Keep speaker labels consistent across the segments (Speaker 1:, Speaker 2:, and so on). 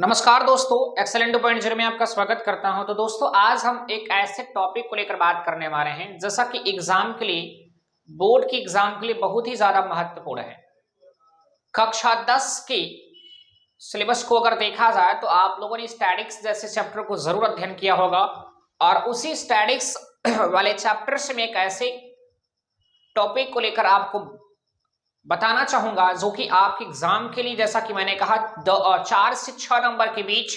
Speaker 1: नमस्कार दोस्तों, एक्सेलेंट 2.0 में आपका स्वागत करता हूं। तो दोस्तों, आज हम एक ऐसे टॉपिक को लेकर बात करने वाले हैं जैसा कि एग्जाम के लिए, बोर्ड की एग्जाम के लिए बहुत ही ज्यादा महत्वपूर्ण है। कक्षा 10 की सिलेबस को अगर देखा जाए तो आप लोगों ने स्टैटिक्स जैसे चैप्टर को जरूर अध्ययन किया होगा और उसी स्टैटिक्स वाले चैप्टर से मैं एक ऐसे टॉपिक को लेकर आपको बताना चाहूंगा जो कि आपके एग्जाम के लिए, जैसा कि मैंने कहा, 4 से 6 नंबर के बीच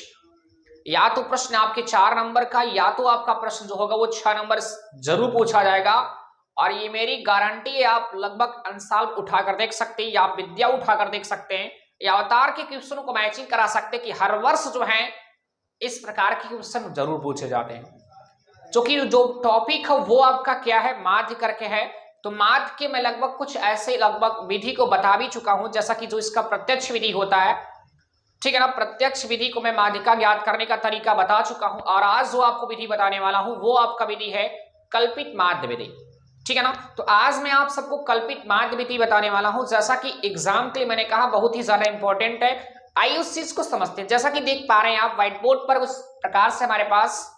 Speaker 1: या तो प्रश्न आपके 4 नंबर का या तो आपका प्रश्न जो होगा वो 6 नंबर जरूर पूछा जाएगा। और ये मेरी गारंटी है, आप लगभग अंशाल उठाकर देख सकते हैं या आप विद्या उठाकर देख सकते हैं या अवतार के क्वेश्चनों को मैचिंग करा सकते हैं कि हर वर्ष जो है इस प्रकार के क्वेश्चन जरूर पूछे जाते हैं। क्योंकि जो टॉपिक है वो आपका क्या है, माध्य करके है। तो माध्य के मैं लगभग कुछ ऐसे लगभग विधि को बता भी चुका हूं, जैसा कि जो इसका प्रत्यक्ष विधि होता है, ठीक है ना। प्रत्यक्ष विधि को मैं माध्य का ज्ञात करने का तरीका बता चुका हूं और आज जो आपको विधि बताने वाला हूं वो आपका विधि है कल्पित माध्य विधि, ठीक है ना। तो आज मैं आप सबको कल्पित माध्य विधि बताने वाला हूं, जैसा कि एग्जाम के लिए मैंने कहा बहुत ही ज्यादा इंपॉर्टेंट है। आइए उस चीज को समझते हैं। जैसा कि देख पा रहे हैं आप व्हाइट बोर्ड पर, उस प्रकार से हमारे पास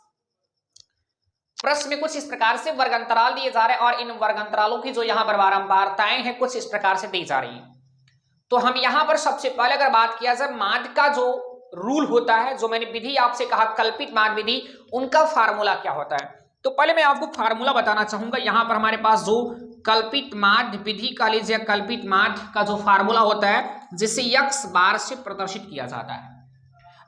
Speaker 1: प्रश्न में कुछ इस प्रकार से वर्ग अंतराल दिए जा रहे हैं और इन वर्ग अंतरालों की जो यहां पर बारंबारताएं हैं कुछ इस प्रकार से दी जा रही हैं। तो हम यहां पर सबसे पहले अगर बात किया जाए माध्य का जो रूल होता है, जो मैंने विधि आपसे कहा कल्पित माध्य विधि, उनका फार्मूला क्या होता है। तो पहले मैं आपको फार्मूला बताना चाहूंगा। यहां पर हमारे पास जो कल्पित माध्य विधि का लीजिए, कल्पित माध्य का जो फार्मूला होता है जिसे यक्स बार से प्रदर्शित किया जाता है।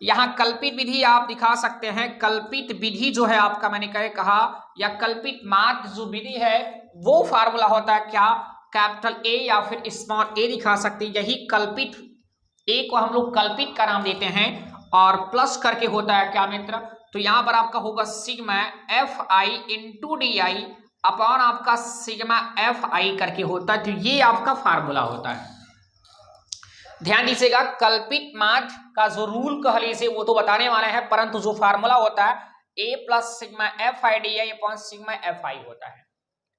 Speaker 1: यहां कल्पित विधि आप दिखा सकते हैं। कल्पित विधि जो है आपका, मैंने कहा या कल्पित माध्य जो विधि है वो फार्मूला होता है क्या, कैपिटल ए या फिर स्मॉल ए दिखा सकते हैं। यही कल्पित ए को हम लोग कल्पित का नाम देते हैं और प्लस करके होता है क्या मित्र, तो यहां पर आपका होगा sigma F I into D I upon आपका सिग्मा एफ आई करके होता है। तो ये आपका फार्मूला होता है। ध्यान दीजिएगा, कल्पित माध्य का जो रूल कह लीजिए वो तो बताने वाले हैं, परंतु जो फार्मूला होता है A plus sigma F I D I upon sigma F I होता है,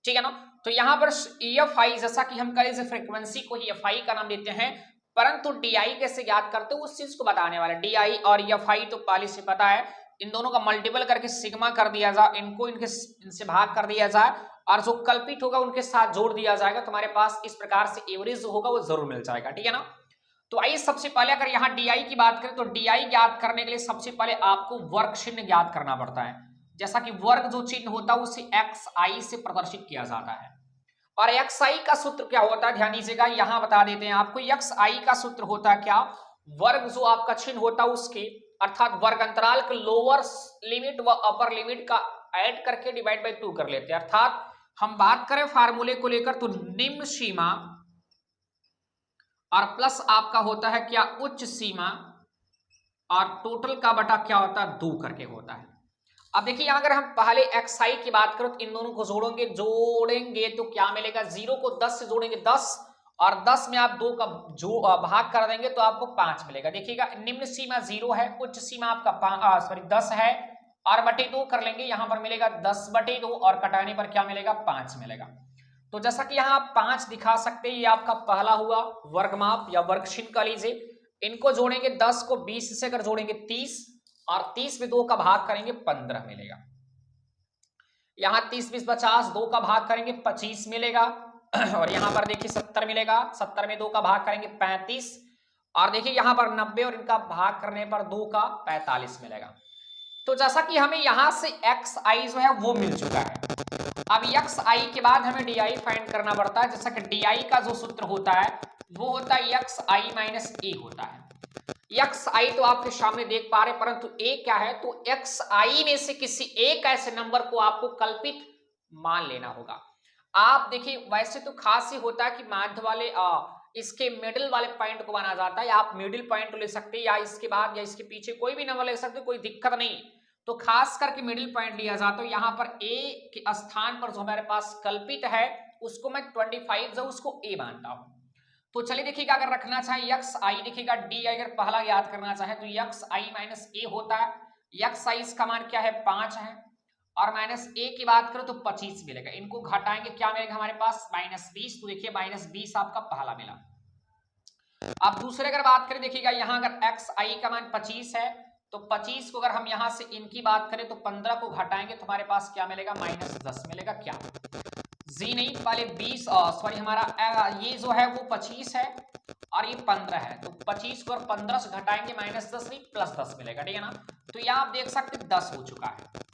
Speaker 1: ठीक है ना। तो यहां पर एफ आई, जैसा कि हम करें फ्रीक्वेंसी को ही एफ आई का नाम देते हैं, परंतु डी आई कैसे याद करते हो उस चीज को बताने वाले। डी आई और एफ आई तो पहले से पता है, इन दोनों का मल्टीपल करके सिग्मा कर दिया जाए, इनको इनसे भाग कर दिया जाए और जो कल्पित होगा उनके साथ जोड़ दिया जाएगा, तुम्हारे पास इस प्रकार से एवरेज जो होगा वो जरूर मिल जाएगा, ठीक है ना। तो आइए सबसे पहले अगर यहाँ DI की बात करें तो DI ज्ञात करने के लिए सबसे पहले आपको वर्ग चिन्ह ज्ञात करना पड़ता है। जैसा कि वर्ग जो चिन्ह होता है उसे XI से प्रदर्शित किया जाता है। और XI का सूत्र क्या होता है, ध्यान दीजिएगा, यहां बता देते हैं आपको। XI का सूत्र होता है क्या, वर्ग जो आपका चिन्ह होता है उसके अर्थात वर्ग अंतराल के लोअर लिमिट व अपर लिमिट का ऐड करके डिवाइड बाई 2 कर लेते हैं। अर्थात हम बात करें फार्मूले को लेकर तो निम्न सीमा और प्लस आपका होता है क्या, उच्च सीमा, और टोटल का बटा क्या होता है 2 करके होता है। अब देखिए अगर हम पहले XI की बात करें तो इन दोनों को जोड़ेंगे तो क्या मिलेगा, 0 को 10 से जोड़ेंगे 10 और 10 में आप 2 का जो भाग कर देंगे तो आपको 5 मिलेगा। देखिएगा निम्न सीमा 0 है, उच्च सीमा आपका 10 है और बटे 2 कर लेंगे, यहां पर मिलेगा 10 बटे 2 और कटाने पर क्या मिलेगा, 5 मिलेगा। तो जैसा कि यहाँ आप 5 दिखा सकते हैं, ये आपका पहला हुआ वर्ग माप या वर्ग चिन्ह का लीजिए। इनको जोड़ेंगे 10 को 20 से अगर जोड़ेंगे 30 और 30 में 2 का भाग करेंगे 15 मिलेगा। यहाँ 30 20 50, 2 का भाग करेंगे 25 मिलेगा और यहाँ पर देखिए 70 मिलेगा, 70 में 2 का भाग करेंगे 35 और देखिए यहाँ पर 90 और इनका भाग करने पर 2 का 45 मिलेगा। तो जैसा कि हमें यहां से XI जो है वो मिल चुका है। अब XI के बाद हमें DI फाइंड करना पड़ता है। जैसा कि DI का जो सूत्र होता है वो होता है XI माइनस A होता है। XI तो आपके सामने देख पा रहे, परंतु A क्या है, तो XI में से किसी एक ऐसे नंबर को आपको कल्पित मान लेना होगा। आप देखिए वैसे तो खास ही होता है कि माध्य वाले इसके मिडिल वाले पॉइंट को माना जाता है, या आप मिडिल पॉइंट ले सकते हैं या इसके बाद या इसके पीछे कोई भी नंबर ले सकते, कोई दिक्कत नहीं। तो खास करके मिडिल पॉइंट लिया जाता है। यहाँ पर A के स्थान पर जो हमारे पास कल्पित है उसको मैं 25 जो उसको A मानता हूं। तो चलिए देखिएगा, अगर रखना चाहे XI, देखिएगा DI अगर पहला याद करना चाहे तो XI माइनस A होता है। XI इसका मान क्या है, 5 है और माइनस A की बात करो तो 25 मिलेगा। इनको घटाएंगे क्या मिलेगा हमारे पास, -20। तो देखिए -20 आपका पहला मिला। अब दूसरे अगर बात करें, देखिएगा यहाँ अगर एक्स आई का मान 25 है तो 25 को अगर हम यहाँ से इनकी बात करें तो 15 को घटाएंगे तो हमारे पास क्या मिलेगा, -10 मिलेगा। क्या जी नहीं, पहले 20 सॉरी हमारा ये जो है वो 25 है और ये 15 है, तो 25 को और 15 से घटाएंगे -10 नहीं +10 मिलेगा, ठीक है ना। तो यहाँ आप देख सकते 10 हो चुका है।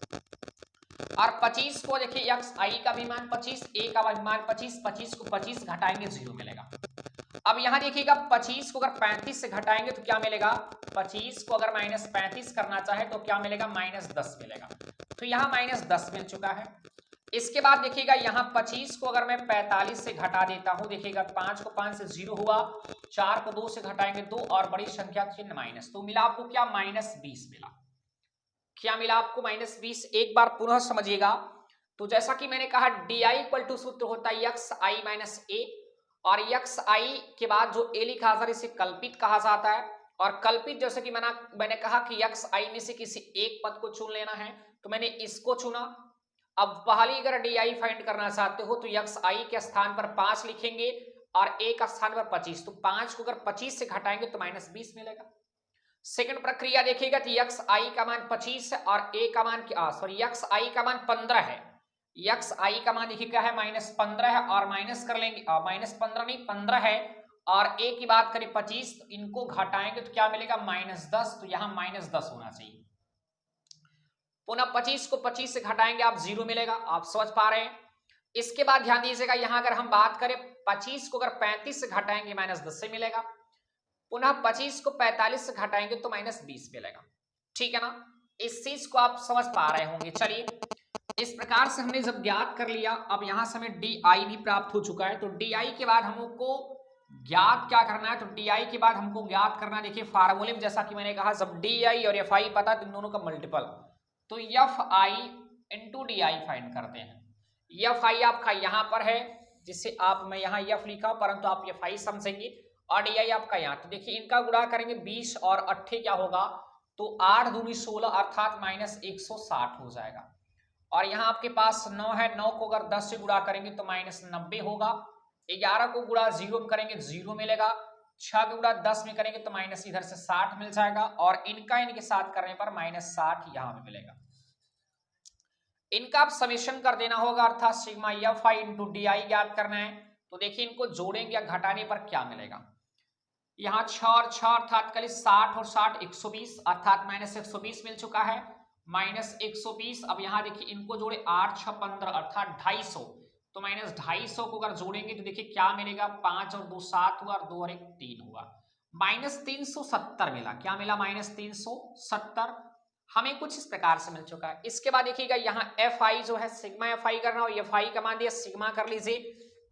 Speaker 1: और 25 को देखिए एक्स आई का भी मान 25, ए का भी मान 25, 25 को 25 घटाएंगे 0 मिलेगा। अब यहां देखिएगा 25 को अगर 35 से घटाएंगे तो क्या मिलेगा, 25 को अगर -35 करना चाहे तो क्या मिलेगा, -10 मिलेगा। तो यहां -10 मिल चुका है। इसके बाद देखिएगा यहाँ 25 को अगर मैं 45 से घटा देता हूं, देखिएगा 5 को 5 से 0 हुआ, 4 को 2 से घटाएंगे 2 और बड़ी संख्या चिन्ह माइनस, तो मिला आपको क्या, -20 मिला। क्या मिला आपको, -20। एक बार पुनः समझिएगा। तो जैसा कि मैंने कहा DI इक्वल टू सूत्र होता है एक्स आई माइनस ए, और एक्स आई के बाद जो ए लिखा जाता है इसे कल्पित कहा जाता है। और कल्पित जैसे कि मैंने कहा कि एक्स आई में से किसी एक पद को चुन लेना है, तो मैंने इसको चुना। अब पहली अगर DI फाइंड करना चाहते हो तो एक्स आई के स्थान पर 5 लिखेंगे और ए का स्थान पर 25, तो 5 को अगर 25 से घटाएंगे तो -20 मिलेगा। सेकंड प्रक्रिया देखिएगा कि एक्स आई का मान 25 है और ए का मान एक्स आई का मान 15 है। एक्स आई का मान देखिए क्या है, -15 है, और माइनस कर लेंगे, -15 नहीं 15 है, और ए की बात करें 25, तो इनको घटाएंगे तो क्या मिलेगा, -10, तो यहां -10 होना चाहिए। पुनः 25 को 25 से घटाएंगे आप 0 मिलेगा, आप समझ पा रहे हैं। इसके बाद ध्यान दीजिएगा यहां अगर हम बात करें 25 को अगर 35 से घटाएंगे -10 से मिलेगा, पुनः 25 को 45 से घटाएंगे तो -20 मिलेगा, ठीक है ना। इस चीज को आप समझ पा रहे होंगे। चलिए इस प्रकार से हमने जब ज्ञात कर लिया, अब यहां से हमें DI भी प्राप्त हो चुका है। तो DI के बाद हमको ज्ञात क्या करना है, तो DI के बाद हमको ज्ञात करना, देखिए फार्मूले में जैसा कि मैंने कहा जब DI और FI पता तो इन दोनों का मल्टीपल, तो FI इंटू DI फाइंड करते हैं। FI आपका यहां पर है, जिससे आप मैं यहाँ F लिखा परंतु आप FI समझेंगे, और DI आपका यहाँ। तो देखिए इनका गुणा करेंगे 20 और 8 क्या होगा, तो 8 दूनी 16 अर्थात -160 हो जाएगा। और यहाँ आपके पास 9 है, 9 को अगर 10 से गुणा करेंगे तो -90 होगा। 11 को गुणा 0 में करेंगे 0 मिलेगा। 6 को गुणा 10 में करेंगे तो माइनस इधर से 60 मिल जाएगा, और इनका इनके साथ करने पर -60 यहां पे मिलेगा। इनका आप समेशन कर देना होगा, अर्थात सिग्मा FI इंटू DI ज्ञात करना है। तो देखिए इनको जोड़ेंगे या घटाने पर क्या मिलेगा, यहाँ 6 और 6 अर्थात कल 60 और 60 120 अर्थात -120 मिल चुका है, -120। अब यहाँ देखिए इनको जोड़े 8 6 15 अर्थात 250, तो -250 को अगर जोड़ेंगे तो देखिए क्या मिलेगा, 5 और 2 7 हुआ और 2 और 1 3 हुआ, -370 मिला। क्या मिला, -370 हमें कुछ इस प्रकार से मिल चुका है। इसके बाद देखिएगा यहाँ FI जो है सिग्मा FI करना, और FI का मान दिया सिग्मा कर लीजिए।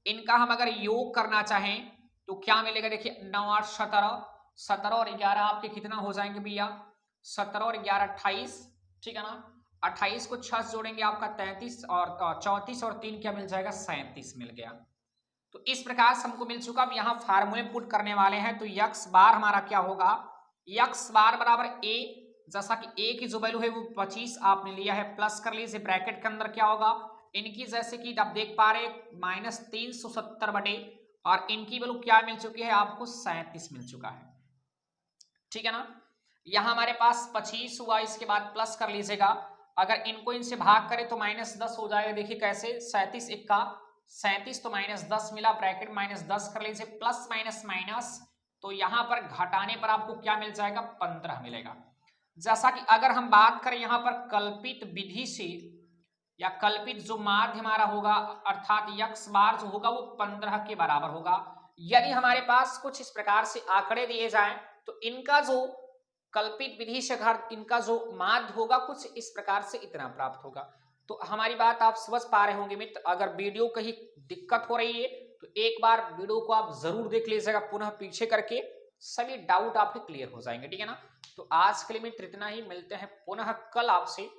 Speaker 1: इनका हम अगर योग करना चाहें तो क्या मिलेगा, देखिए 9 8 17, 17 और 11 आपके कितना हो जाएंगे भैया, 17 और 11 28, ठीक है ना। 28 को 6 जोड़ेंगे आपका 33, और 34 और 3 क्या मिल जाएगा, 37 मिल गया। तो इस प्रकार से हमको मिल चुका। अब यहाँ फार्मूले पुट करने वाले हैं, तो x बार हमारा क्या होगा, x बार बराबर a, जैसा कि a की जो वैल्यू है वो 25 आपने लिया है, प्लस कर लीजिए, ब्रैकेट के अंदर क्या होगा, इनकी जैसे कि आप देख पा रहे -370 बटे, और इनकी वैल्यू क्या मिल चुकी है आपको, 37 मिल चुका है, ठीक है ना। यहां हमारे पास 25 हुआ, इसके बाद प्लस कर लीजिएगा, अगर इनको इनसे भाग करें तो -10 हो जाएगा। देखिए कैसे, 37 1 37, तो -10 मिला, ब्रैकेट -10 कर लीजिए, प्लस माइनस माइनस, तो यहां पर घटाने पर आपको क्या मिल जाएगा, 15 मिलेगा। जैसा कि अगर हम बात करें यहां पर कल्पित विधि से, या कल्पित जो माध्य हमारा होगा, अर्थात x बार जो होगा वो 15 के बराबर होगा। यदि हमारे पास कुछ इस प्रकार से आंकड़े दिए जाएं तो इनका जो कल्पित विधि से इनका जो माध्य होगा कुछ इस प्रकार से इतना प्राप्त होगा। तो हमारी बात आप समझ पा रहे होंगे मित्र। अगर वीडियो कहीं दिक्कत हो रही है तो एक बार वीडियो को आप जरूर देख लीजिएगा, पुनः पीछे करके सभी डाउट आपके क्लियर हो जाएंगे, ठीक है ना। तो आज के लिए मित्र इतना ही, मिलते हैं पुनः कल आपसे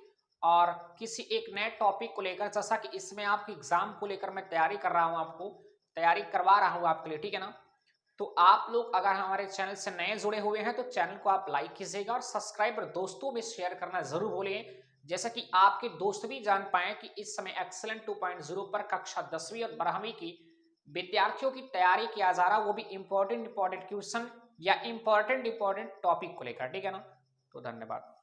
Speaker 1: और किसी एक नए टॉपिक को लेकर, जैसा कि इसमें आपके एग्जाम को लेकर मैं तैयारी कर रहा हूं, आपको तैयारी करवा रहा हूं आपके लिए, ठीक है ना। तो आप लोग अगर हमारे चैनल से नए जुड़े हुए हैं तो चैनल को आप लाइक कीजिएगा और सब्सक्राइब और दोस्तों में शेयर करना जरूर भूलें, जैसा कि आपके दोस्त भी जान पाए कि इस समय एक्सेलेंट 2.0 पर कक्षा 10वीं और 12वीं की विद्यार्थियों की तैयारी किया जा रहा, वो भी इंपॉर्टेंट क्वेश्चन या इंपॉर्टेंट टॉपिक को लेकर, ठीक है ना। तो धन्यवाद।